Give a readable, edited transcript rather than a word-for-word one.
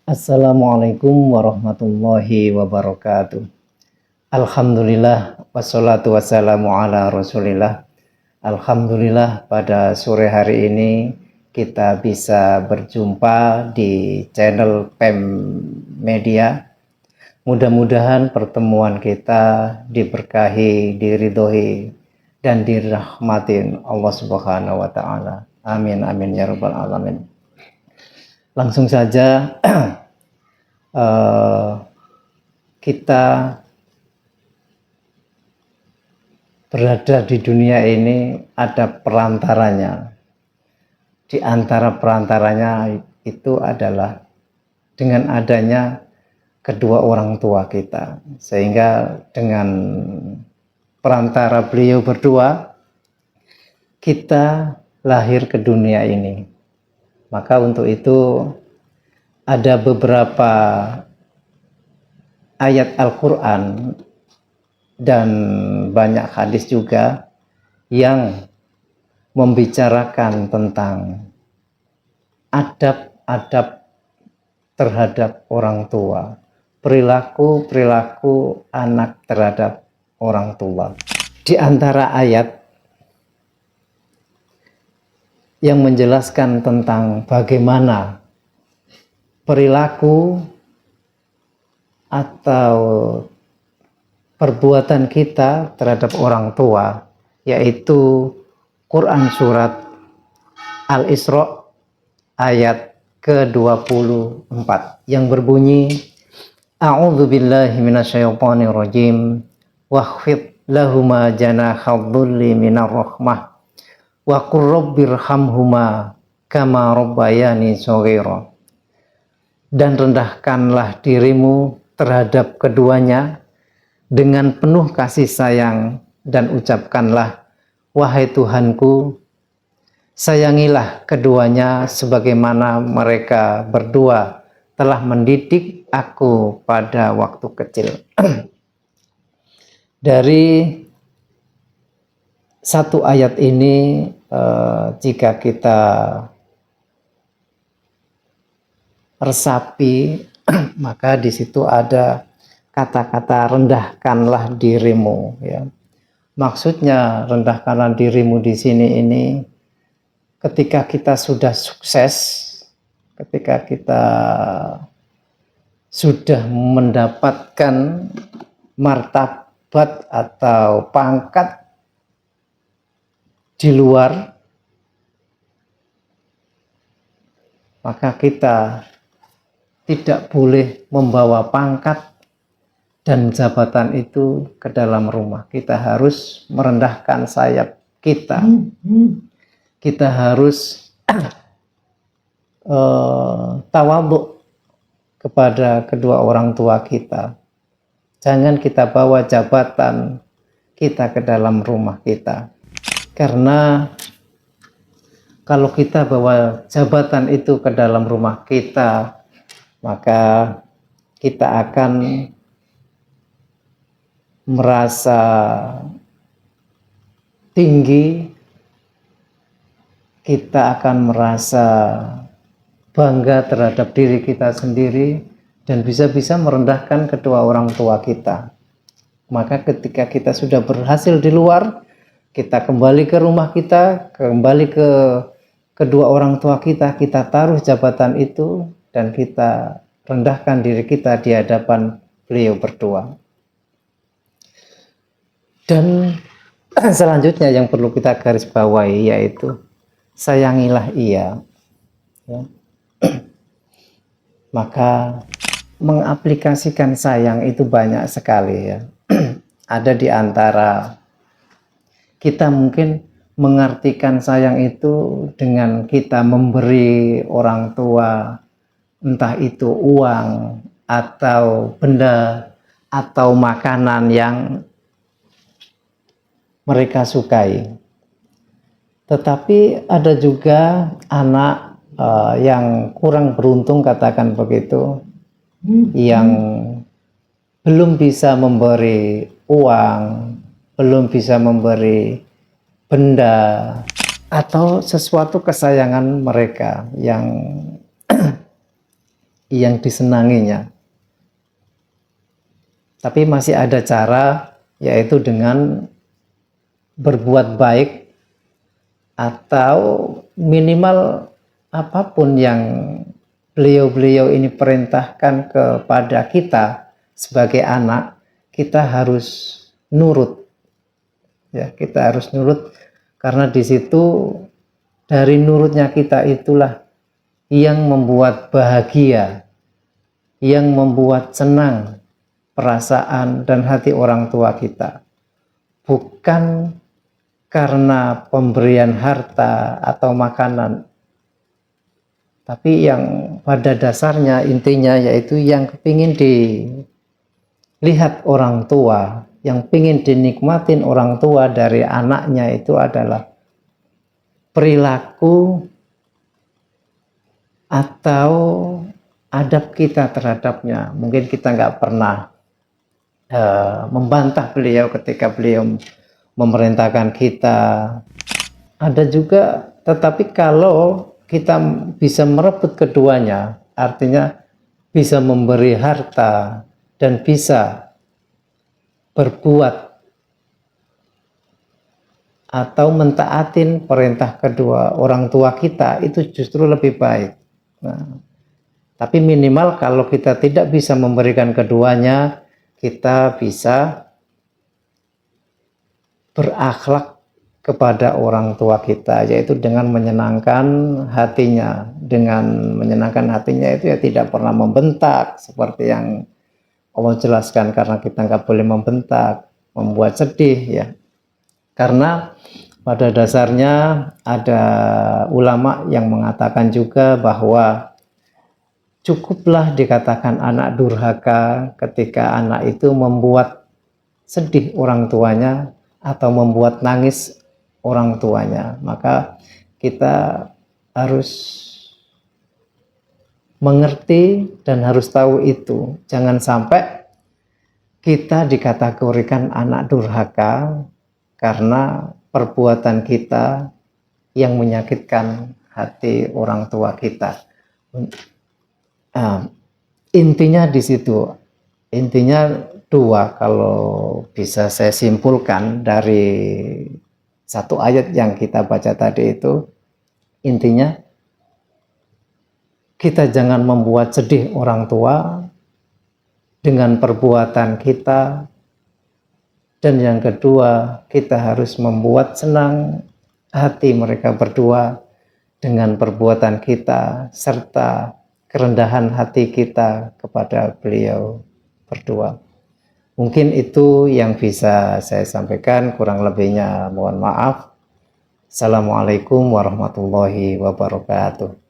Assalamualaikum warahmatullahi wabarakatuh. Alhamdulillah wassalatu wassalamu ala rasulillah. Alhamdulillah pada sore hari ini kita bisa berjumpa di channel PEM Media. Mudah-mudahan pertemuan kita diberkahi, diridhoi, dan dirahmatin Allah Subhanahu wa Ta'ala. Amin amin ya rabbal alamin. Langsung saja kita berada di dunia ini ada perantaranya. Di antara perantaranya itu adalah dengan adanya kedua orang tua kita, sehingga dengan perantara beliau berdua kita lahir ke dunia ini. Maka untuk itu ada beberapa ayat Al-Quran dan banyak hadis juga yang membicarakan tentang adab-adab terhadap orang tua, perilaku anak terhadap orang tua. Di antara ayat yang menjelaskan tentang bagaimana perilaku atau perbuatan kita terhadap orang tua, yaitu Quran surat Al-Isra ayat ke-24 yang berbunyi, A'udzubillahi minasyaitonirrajim, wakhfid lahuma janahadzulli minar rahmah wa qur rabbirhamhuma kama rabbayani shaghira. Dan rendahkanlah dirimu terhadap keduanya dengan penuh kasih sayang dan ucapkanlah, wahai Tuhanku, sayangilah keduanya sebagaimana mereka berdua telah mendidik aku pada waktu kecil. Dari satu ayat ini jika kita resapi maka di situ ada kata-kata rendahkanlah dirimu, ya. Maksudnya rendahkanlah dirimu di sini ini ketika kita sudah sukses, ketika kita sudah mendapatkan martabat atau pangkat di luar, maka kita tidak boleh membawa pangkat dan jabatan itu ke dalam rumah. Kita harus merendahkan sayap kita. Kita harus tawadhu kepada kedua orang tua kita. Jangan kita bawa jabatan kita ke dalam rumah kita. Karena kalau kita bawa jabatan itu ke dalam rumah kita, maka kita akan merasa tinggi, kita akan merasa bangga terhadap diri kita sendiri, dan bisa-bisa merendahkan kedua orang tua kita. Maka ketika kita sudah berhasil di luar, kita kembali ke rumah kita, kembali ke kedua orang tua kita, kita taruh jabatan itu dan kita rendahkan diri kita di hadapan beliau berdua. Dan selanjutnya yang perlu kita garis bawahi yaitu sayangilah ia, ya. Maka mengaplikasikan sayang itu banyak sekali, ya. Ada di antara kita mungkin mengartikan sayang itu dengan kita memberi orang tua, entah itu uang atau benda atau makanan yang mereka sukai. Tetapi ada juga anak yang kurang beruntung, katakan begitu, yang belum bisa memberi uang, belum bisa memberi benda atau sesuatu kesayangan mereka yang yang disenanginya. Tapi masih ada cara, yaitu dengan berbuat baik atau minimal apapun yang beliau-beliau ini perintahkan kepada kita sebagai anak, kita harus nurut. Ya, kita harus nurut karena di situ dari nurutnya kita itulah yang membuat bahagia, yang membuat senang perasaan dan hati orang tua kita. Bukan karena pemberian harta atau makanan, tapi yang pada dasarnya intinya yaitu yang kepingin dilihat orang tua, yang pingin dinikmatin orang tua dari anaknya itu adalah perilaku atau adab kita terhadapnya. Mungkin kita nggak pernah membantah beliau ketika beliau memerintahkan kita. Ada juga, tetapi kalau kita bisa merebut keduanya, artinya bisa memberi harta dan bisa berbuat atau mentaatin perintah kedua orang tua kita, itu justru lebih baik. Nah, tapi minimal kalau kita tidak bisa memberikan keduanya, kita bisa berakhlak kepada orang tua kita, yaitu dengan menyenangkan hatinya. Dengan menyenangkan hatinya itu ya tidak pernah membentak seperti yang Allah jelaskan, karena kita nggak boleh membentak, membuat sedih ya. Karena pada dasarnya ada ulama yang mengatakan juga bahwa cukuplah dikatakan anak durhaka ketika anak itu membuat sedih orang tuanya atau membuat nangis orang tuanya. Maka kita harus mengerti dan harus tahu itu. Jangan sampai kita dikategorikan anak durhaka karena perbuatan kita yang menyakitkan hati orang tua kita. Intinya di situ. Intinya dua, kalau bisa saya simpulkan dari satu ayat yang kita baca tadi itu. Intinya kita jangan membuat sedih orang tua dengan perbuatan kita. Dan yang kedua, kita harus membuat senang hati mereka berdua dengan perbuatan kita, serta kerendahan hati kita kepada beliau berdua. Mungkin itu yang bisa saya sampaikan, kurang lebihnya mohon maaf. Assalamualaikum warahmatullahi wabarakatuh.